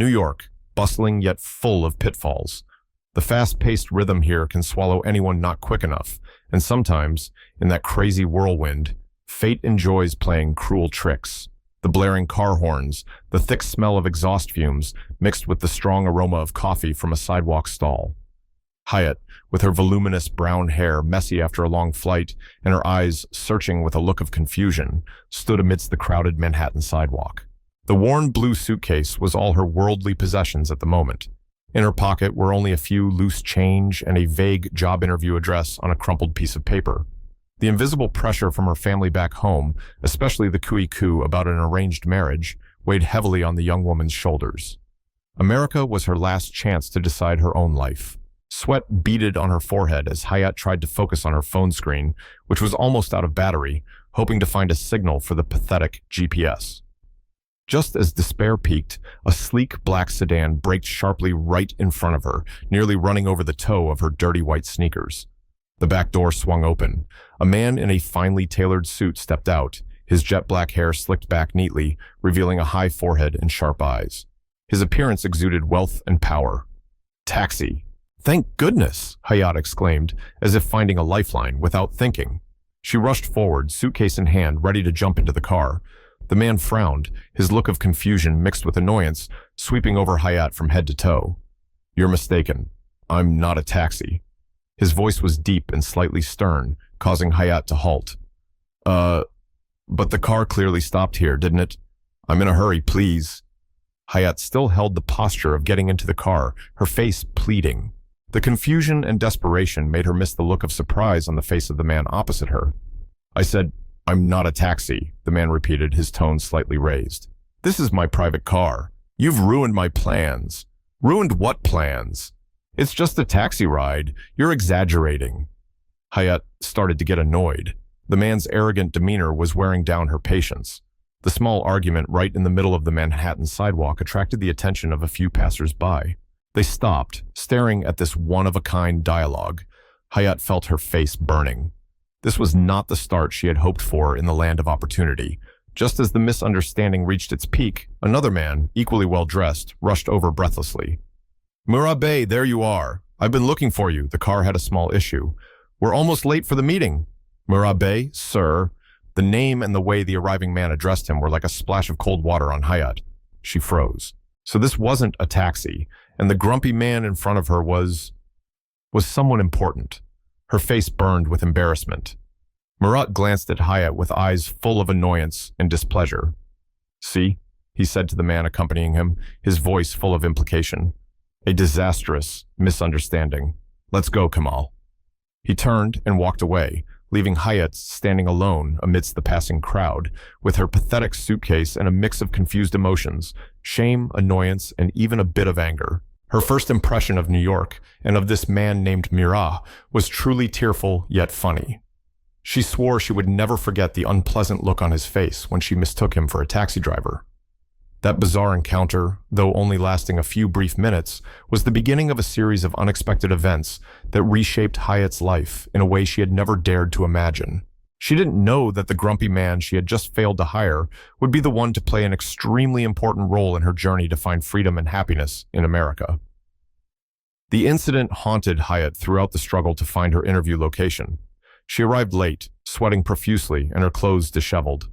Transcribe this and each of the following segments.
New York, bustling yet full of pitfalls. The fast-paced rhythm here can swallow anyone not quick enough, and sometimes, in that crazy whirlwind, fate enjoys playing cruel tricks. The blaring car horns, the thick smell of exhaust fumes, mixed with the strong aroma of coffee from a sidewalk stall. Hyatt, with her voluminous brown hair messy after a long flight and her eyes searching with a look of confusion, stood amidst the crowded Manhattan sidewalk. The worn blue suitcase was all her worldly possessions at the moment. In her pocket were only a few loose change and a vague job interview address on a crumpled piece of paper. The invisible pressure from her family back home, especially the coo about an arranged marriage, weighed heavily on the young woman's shoulders. America was her last chance to decide her own life. Sweat beaded on her forehead as Hyatt tried to focus on her phone screen, which was almost out of battery, hoping to find a signal for the pathetic GPS. Just as despair peaked, a sleek black sedan braked sharply right in front of her, nearly running over the toe of her dirty white sneakers. The back door swung open. A man in a finely tailored suit stepped out, his jet black hair slicked back neatly, revealing a high forehead and sharp eyes. His appearance exuded wealth and power. "Taxi!" "Thank goodness!" Hyatt exclaimed, as if finding a lifeline without thinking. She rushed forward, suitcase in hand, ready to jump into the car. The man frowned, his look of confusion mixed with annoyance, sweeping over Hyatt from head to toe. "You're mistaken. I'm not a taxi." His voice was deep and slightly stern, causing Hyatt to halt. But the car clearly stopped here, didn't it? I'm in a hurry, please." Hyatt still held the posture of getting into the car, her face pleading. The confusion and desperation made her miss the look of surprise on the face of the man opposite her. "I said, I'm not a taxi," the man repeated, his tone slightly raised. "This is my private car. You've ruined my plans." "Ruined what plans?" "It's just a taxi ride. You're exaggerating." Hyatt started to get annoyed. The man's arrogant demeanor was wearing down her patience. The small argument right in the middle of the Manhattan sidewalk attracted the attention of a few passers-by. They stopped, staring at this one-of-a-kind dialogue. Hyatt felt her face burning. This was not the start she had hoped for in the land of opportunity. Just as the misunderstanding reached its peak, another man, equally well-dressed, rushed over breathlessly. "Murat Bey, there you are. I've been looking for you." The car had a small issue. "We're almost late for the meeting." "Murat Bey, sir." The name and the way the arriving man addressed him were like a splash of cold water on Hyatt. She froze. So this wasn't a taxi, and the grumpy man in front of her was someone important. Her face burned with embarrassment. Murat glanced at Hyatt with eyes full of annoyance and displeasure. "See," he said to the man accompanying him, his voice full of implication. "A disastrous misunderstanding. Let's go, Kamal." He turned and walked away, leaving Hyatt standing alone amidst the passing crowd, with her pathetic suitcase and a mix of confused emotions, shame, annoyance, and even a bit of anger. Her first impression of New York, and of this man named Murat, was truly tearful yet funny. She swore she would never forget the unpleasant look on his face when she mistook him for a taxi driver. That bizarre encounter, though only lasting a few brief minutes, was the beginning of a series of unexpected events that reshaped Hyatt's life in a way she had never dared to imagine. She didn't know that the grumpy man she had just failed to hire would be the one to play an extremely important role in her journey to find freedom and happiness in America. The incident haunted Hyatt throughout the struggle to find her interview location. She arrived late, sweating profusely and her clothes disheveled.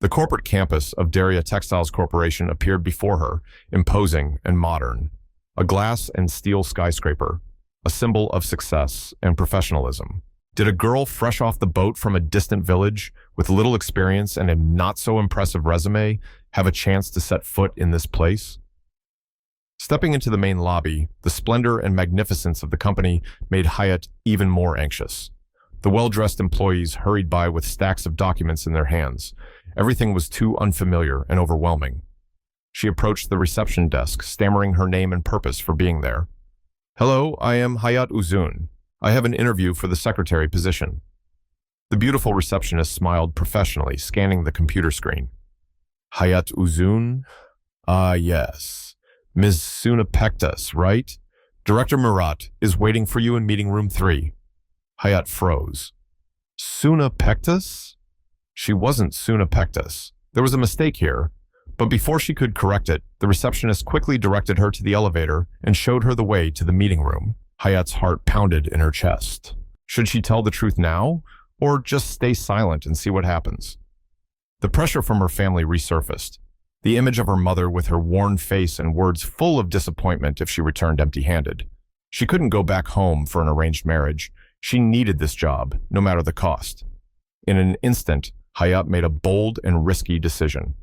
The corporate campus of Daria Textiles Corporation appeared before her, imposing and modern. A glass and steel skyscraper, a symbol of success and professionalism. Did a girl fresh off the boat from a distant village, with little experience and a not-so-impressive resume, have a chance to set foot in this place? Stepping into the main lobby, the splendor and magnificence of the company made Hyatt even more anxious. The well-dressed employees hurried by with stacks of documents in their hands. Everything was too unfamiliar and overwhelming. She approached the reception desk, stammering her name and purpose for being there. "Hello, I am Hyatt Uzun. I have an interview for the secretary position." The beautiful receptionist smiled professionally, scanning the computer screen. "Hyatt Uzun? Ah, yes. Ms. Sunapektas, right? Director Murat is waiting for you in meeting room 3. Hyatt froze. Sunapektas? She wasn't Sunapektas. There was a mistake here. But before she could correct it, the receptionist quickly directed her to the elevator and showed her the way to the meeting room. Hayat's heart pounded in her chest. Should she tell the truth now, or just stay silent and see what happens? The pressure from her family resurfaced. The image of her mother with her worn face and words full of disappointment if she returned empty-handed. She couldn't go back home for an arranged marriage. She needed this job, no matter the cost. In an instant, Hayat made a bold and risky decision.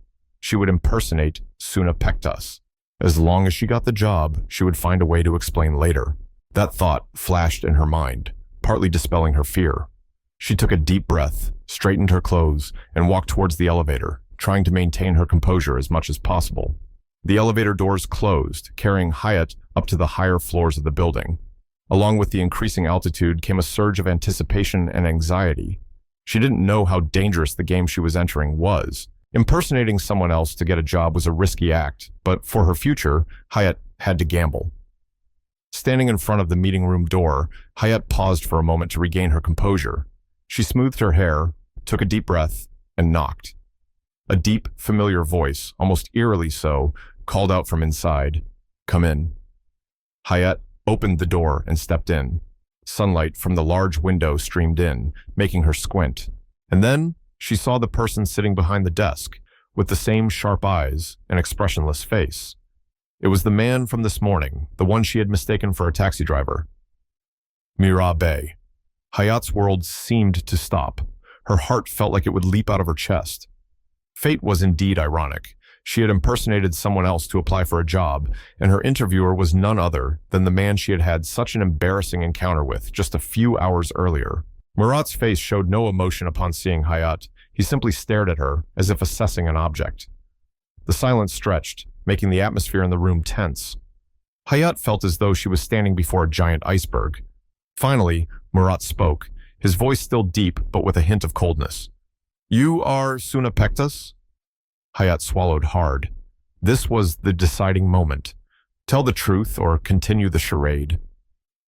She would impersonate Sunapektas. As long as she got the job, she would find a way to explain later. That thought flashed in her mind, partly dispelling her fear. She took a deep breath, straightened her clothes, and walked towards the elevator, trying to maintain her composure as much as possible. The elevator doors closed, carrying Hayat up to the higher floors of the building. Along with the increasing altitude came a surge of anticipation and anxiety. She didn't know how dangerous the game she was entering was. Impersonating someone else to get a job was a risky act, but for her future, Hayat had to gamble. Standing in front of the meeting room door, Hayat paused for a moment to regain her composure. She smoothed her hair, took a deep breath, and knocked. A deep, familiar voice, almost eerily so, called out from inside, "Come in." Hayat opened the door and stepped in. Sunlight from the large window streamed in, making her squint. And then she saw the person sitting behind the desk, with the same sharp eyes and expressionless face. It was the man from this morning, the one she had mistaken for a taxi driver. Mira Bey. Hayat's world seemed to stop. Her heart felt like it would leap out of her chest. Fate was indeed ironic. She had impersonated someone else to apply for a job, and her interviewer was none other than the man she had had such an embarrassing encounter with just a few hours earlier. Murat's face showed no emotion upon seeing Hayat. He simply stared at her, as if assessing an object. The silence stretched, making the atmosphere in the room tense. Hayat felt as though she was standing before a giant iceberg. Finally, Murat spoke, his voice still deep but with a hint of coldness. "You are Sunapektas?" Hayat swallowed hard. This was the deciding moment. Tell the truth or continue the charade.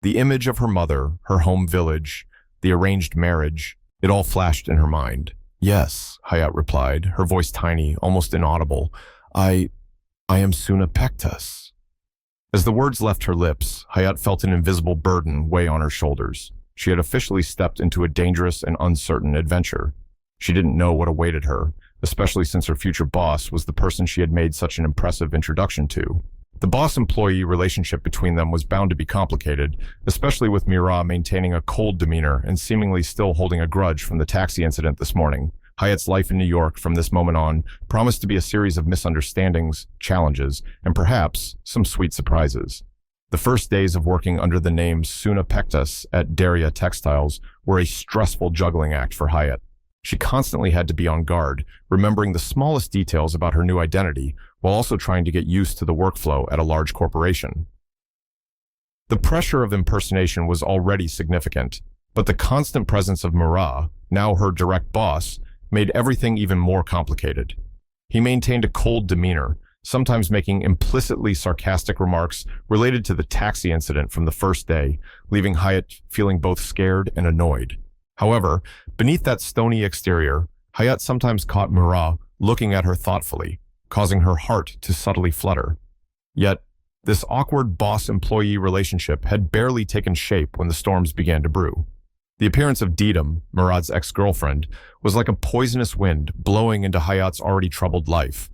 The image of her mother, her home village, the arranged marriage, it all flashed in her mind. "Yes," Hayat replied, her voice tiny, almost inaudible. I am Sunapektas." As the words left her lips, Hayat felt an invisible burden weigh on her shoulders. She had officially stepped into a dangerous and uncertain adventure. She didn't know what awaited her, especially since her future boss was the person she had made such an impressive introduction to. The boss-employee relationship between them was bound to be complicated, especially with Mira maintaining a cold demeanor and seemingly still holding a grudge from the taxi incident this morning. Hayat's life in New York from this moment on promised to be a series of misunderstandings, challenges, and perhaps some sweet surprises. The first days of working under the name Sunapektas at Daria Textiles were a stressful juggling act for Hayat. She constantly had to be on guard, remembering the smallest details about her new identity, while also trying to get used to the workflow at a large corporation. The pressure of impersonation was already significant, but the constant presence of Murat, now her direct boss, made everything even more complicated. He maintained a cold demeanor, sometimes making implicitly sarcastic remarks related to the taxi incident from the first day, leaving Hayat feeling both scared and annoyed. However, beneath that stony exterior, Hayat sometimes caught Murat looking at her thoughtfully, causing her heart to subtly flutter. Yet, this awkward boss-employee relationship had barely taken shape when the storms began to brew. The appearance of Didem, Murat's ex-girlfriend, was like a poisonous wind blowing into Hayat's already troubled life.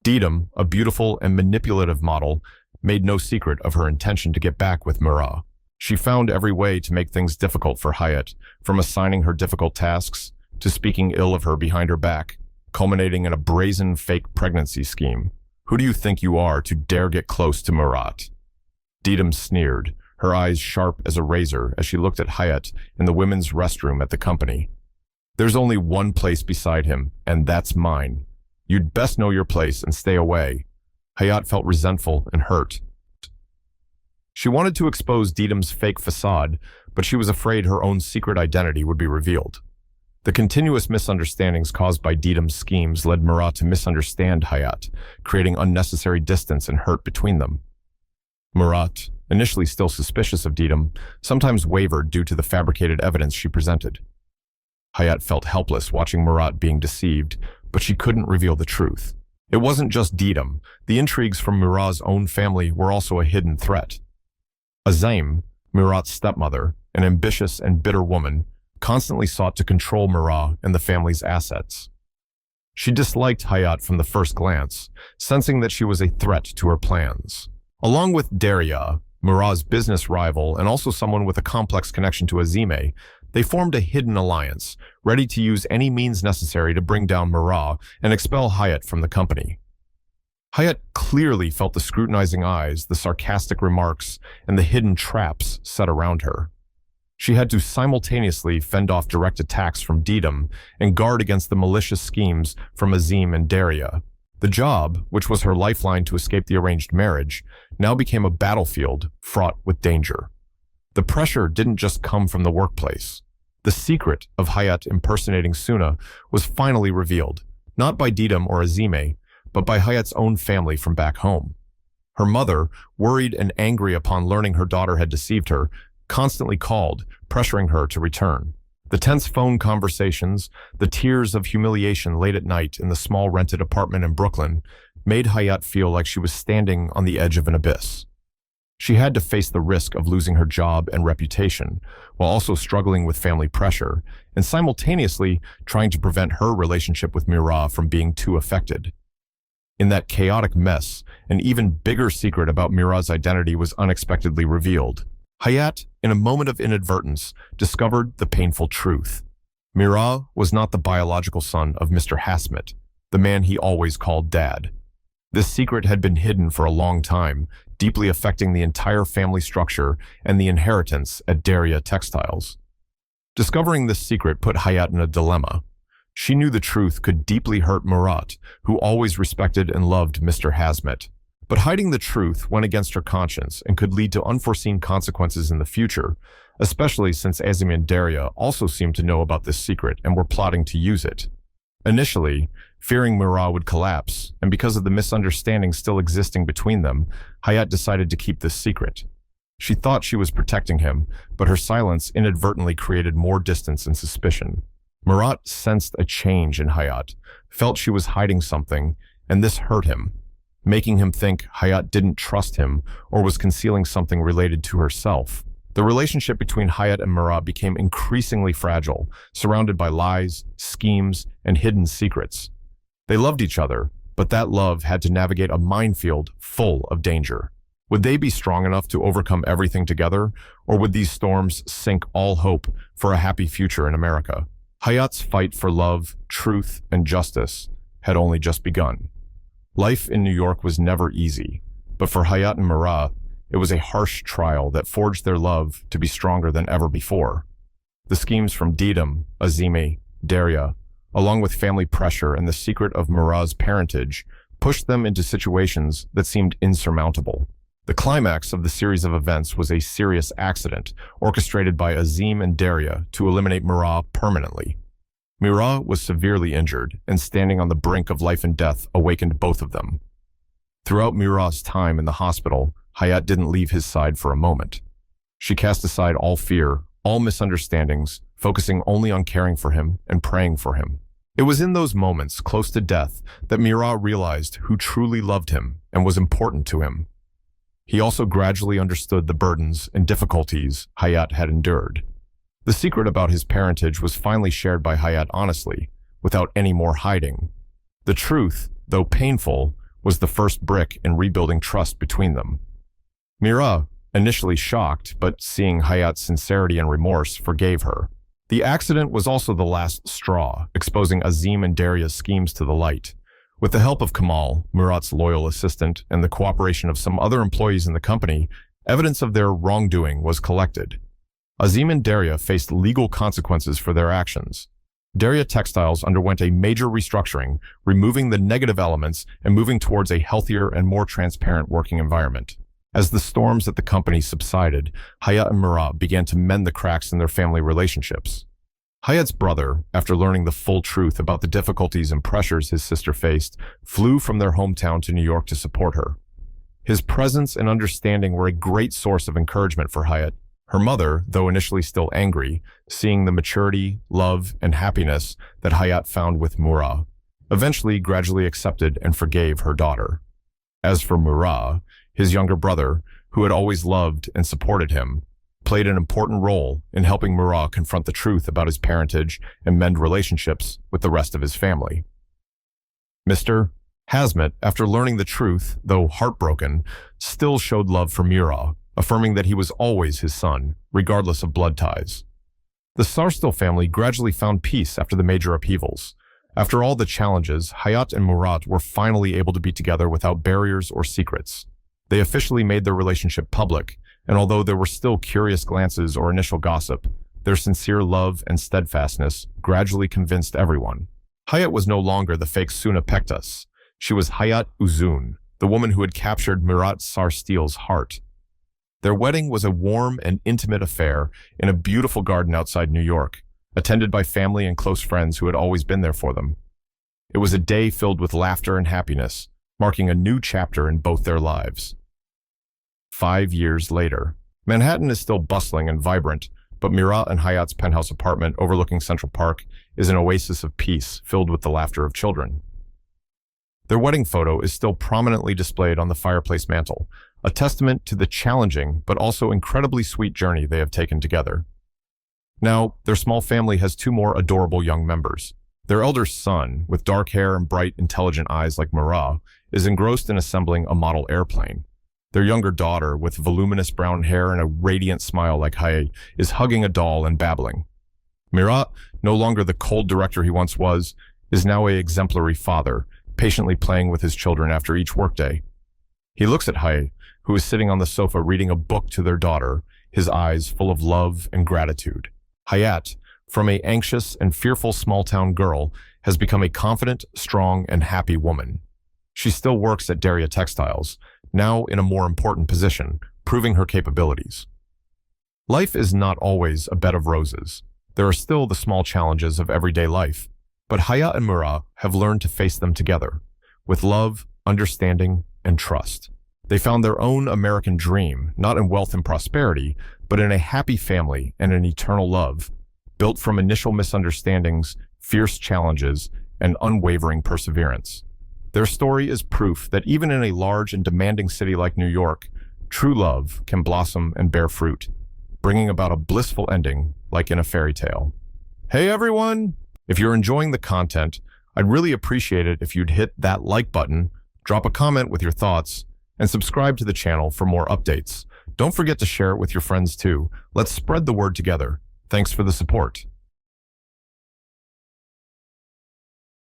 Didem, a beautiful and manipulative model, made no secret of her intention to get back with Murat. She found every way to make things difficult for Hayat, from assigning her difficult tasks to speaking ill of her behind her back, culminating in a brazen fake pregnancy scheme. "Who do you think you are to dare get close to Murat?" Didem sneered, her eyes sharp as a razor as she looked at Hayat in the women's restroom at the company. "There's only one place beside him, and that's mine. You'd best know your place and stay away." Hayat felt resentful and hurt. She wanted to expose Didem's fake facade, but she was afraid her own secret identity would be revealed. The continuous misunderstandings caused by Didem's schemes led Murat to misunderstand Hayat, creating unnecessary distance and hurt between them. Murat, initially still suspicious of Didem, sometimes wavered due to the fabricated evidence she presented. Hayat felt helpless watching Murat being deceived, but she couldn't reveal the truth. It wasn't just Deedham. The intrigues from Murat's own family were also a hidden threat. Azim, Murat's stepmother, an ambitious and bitter woman, constantly sought to control Murat and the family's assets. She disliked Hayat from the first glance, sensing that she was a threat to her plans. Along with Daria, Murat's business rival and also someone with a complex connection to Azime, they formed a hidden alliance, ready to use any means necessary to bring down Murat and expel Hayat from the company. Hayat clearly felt the scrutinizing eyes, the sarcastic remarks, and the hidden traps set around her. She had to simultaneously fend off direct attacks from Deedham and guard against the malicious schemes from Azim and Daria. The job, which was her lifeline to escape the arranged marriage, now became a battlefield fraught with danger. The pressure didn't just come from the workplace. The secret of Hayat impersonating Suna was finally revealed, not by Deedham or Azime, but by Hayat's own family from back home. Her mother, worried and angry upon learning her daughter had deceived her, constantly called, pressuring her to return. The tense phone conversations, the tears of humiliation late at night in the small rented apartment in Brooklyn, made Hayat feel like she was standing on the edge of an abyss. She had to face the risk of losing her job and reputation, while also struggling with family pressure, and simultaneously trying to prevent her relationship with Murat from being too affected. In that chaotic mess, an even bigger secret about Murat's identity was unexpectedly revealed. Hayat, in a moment of inadvertence, discovered the painful truth. Murat was not the biological son of Mr. Hasmit, the man he always called Dad. This secret had been hidden for a long time, deeply affecting the entire family structure and the inheritance at Daria Textiles. Discovering this secret put Hayat in a dilemma. She knew the truth could deeply hurt Murat, who always respected and loved Mr. Hasmit. But hiding the truth went against her conscience and could lead to unforeseen consequences in the future, especially since Azim and Daria also seemed to know about this secret and were plotting to use it. Initially, fearing Murat would collapse, and because of the misunderstanding still existing between them, Hayat decided to keep this secret. She thought she was protecting him, but her silence inadvertently created more distance and suspicion. Murat sensed a change in Hayat, felt she was hiding something, and this hurt him, making him think Hayat didn't trust him or was concealing something related to herself. The relationship between Hayat and Murat became increasingly fragile, surrounded by lies, schemes, and hidden secrets. They loved each other, but that love had to navigate a minefield full of danger. Would they be strong enough to overcome everything together, or would these storms sink all hope for a happy future in America? Hayat's fight for love, truth, and justice had only just begun. Life in New York was never easy, but for Hayat and Murat, it was a harsh trial that forged their love to be stronger than ever before. The schemes from Deedham, Azime, Daria, along with family pressure and the secret of Murat's parentage, pushed them into situations that seemed insurmountable. The climax of the series of events was a serious accident orchestrated by Azim and Daria to eliminate Murat permanently. Murat was severely injured, and standing on the brink of life and death awakened both of them. Throughout Murat's time in the hospital, Hayat didn't leave his side for a moment. She cast aside all fear, all misunderstandings, focusing only on caring for him and praying for him. It was in those moments, close to death, that Murat realized who truly loved him and was important to him. He also gradually understood the burdens and difficulties Hayat had endured. The secret about his parentage was finally shared by Hayat honestly, without any more hiding. The truth, though painful, was the first brick in rebuilding trust between them. Murat, initially shocked, but seeing Hayat's sincerity and remorse, forgave her. The accident was also the last straw, exposing Azim and Daria's schemes to the light. With the help of Kamal, Murat's loyal assistant, and the cooperation of some other employees in the company, evidence of their wrongdoing was collected. Azim and Daria faced legal consequences for their actions. Daria Textiles underwent a major restructuring, removing the negative elements and moving towards a healthier and more transparent working environment. As the storms at the company subsided, Hayat and Murat began to mend the cracks in their family relationships. Hayat's brother, after learning the full truth about the difficulties and pressures his sister faced, flew from their hometown to New York to support her. His presence and understanding were a great source of encouragement for Hayat. Her mother, though initially still angry, seeing the maturity, love, and happiness that Hayat found with Murat, eventually gradually accepted and forgave her daughter. As for Murat, his younger brother, who had always loved and supported him, played an important role in helping Murat confront the truth about his parentage and mend relationships with the rest of his family. Mr. Hazmat, after learning the truth, though heartbroken, still showed love for Murat, affirming that he was always his son, regardless of blood ties. The Sarstil family gradually found peace after the major upheavals. After all the challenges, Hayat and Murat were finally able to be together without barriers or secrets. They officially made their relationship public, and although there were still curious glances or initial gossip, their sincere love and steadfastness gradually convinced everyone. Hayat was no longer the fake Suna Pektas. She was Hayat Uzun, the woman who had captured Murat Sarstil's heart. Their wedding was a warm and intimate affair in a beautiful garden outside New York, attended by family and close friends who had always been there for them. It was a day filled with laughter and happiness, marking a new chapter in both their lives. 5 years later, Manhattan is still bustling and vibrant, but Murat and Hayat's penthouse apartment overlooking Central Park is an oasis of peace filled with the laughter of children. Their wedding photo is still prominently displayed on the fireplace mantel, a testament to the challenging but also incredibly sweet journey they have taken together. Now, their small family has 2 more adorable young members. Their elder son, with dark hair and bright, intelligent eyes like Murat, is engrossed in assembling a model airplane. Their younger daughter, with voluminous brown hair and a radiant smile like Hayat, is hugging a doll and babbling. Murat, no longer the cold director he once was, is now an exemplary father, patiently playing with his children after each workday. He looks at Hayat, who is sitting on the sofa reading a book to their daughter, his eyes full of love and gratitude. Hayat, from an anxious and fearful small-town girl, has become a confident, strong, and happy woman. She still works at Daria Textiles, now in a more important position, proving her capabilities. Life is not always a bed of roses. There are still the small challenges of everyday life, but Hayat and Murat have learned to face them together, with love, understanding, and trust. They found their own American dream, not in wealth and prosperity, but in a happy family and an eternal love, built from initial misunderstandings, fierce challenges, and unwavering perseverance. Their story is proof that even in a large and demanding city like New York, true love can blossom and bear fruit, bringing about a blissful ending like in a fairy tale. Hey everyone! If you're enjoying the content, I'd really appreciate it if you'd hit that like button, drop a comment with your thoughts, and subscribe to the channel for more updates. Don't forget to share it with your friends too. Let's spread the word together. Thanks for the support.